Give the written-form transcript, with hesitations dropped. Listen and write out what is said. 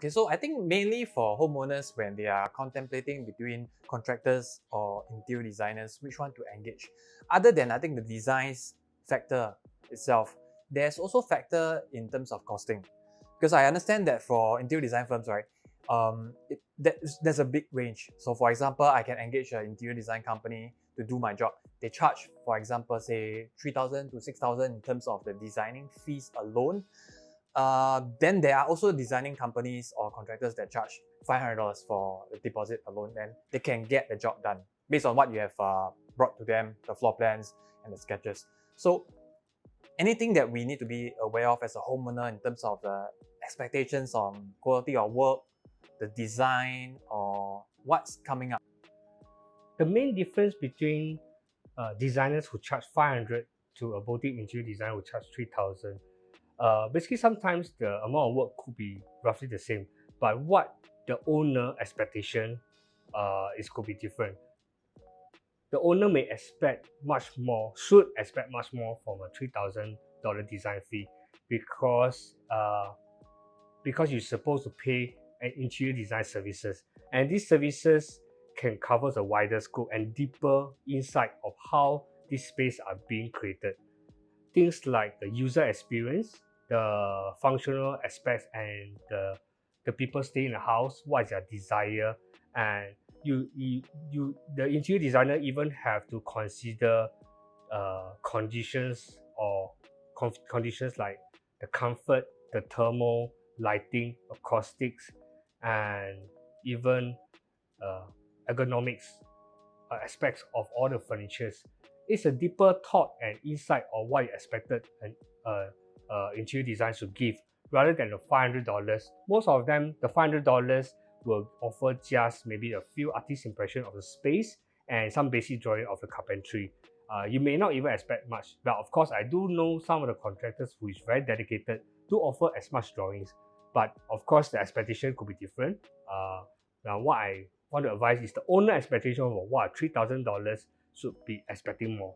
Okay, so I think mainly for homeowners when they are contemplating between contractors or interior designers, which one to engage. Other than I think the designs factor itself, there's also factor in terms of costing. Because I understand that for interior design firms, right, there's a big range. So for example, I can engage an interior design company to do my job. They charge, for example, say 3,000 to 6,000 in terms of the designing fees alone. Then there are also designing companies or contractors that charge $500 for the deposit alone, and they can get the job done based on what you have brought to them, the floor plans and the sketches. So anything that we need to be aware of as a homeowner in terms of the expectations on quality of work, the design, or what's coming up? The main difference between designers who charge 500 to a boutique interior designer who charge 3,000. Basically, sometimes the amount of work could be roughly the same, but what the owner expectation could be different. The owner may expect much more, should expect much more from a $3,000 design fee because you're supposed to pay an interior design services, and these services can cover a wider scope and deeper insight of how these space are being created. Things like the user experience, the functional aspects, and the people stay in the house, what is their desire, and the interior designer even have to consider conditions conditions like the comfort, the thermal, lighting, acoustics, and even ergonomics aspects of all the furnitures. It's a deeper thought and insight of what you expected an interior design should give, rather than the $500. Most of them, the $500 will offer just maybe a few artist impression of the space and some basic drawing of the carpentry. You may not even expect much, but of course I do know some of the contractors who is very dedicated to offer as much drawings, but of course the expectation could be different. Now what I want to advise is the owner expectation of what $3,000 should be expecting more.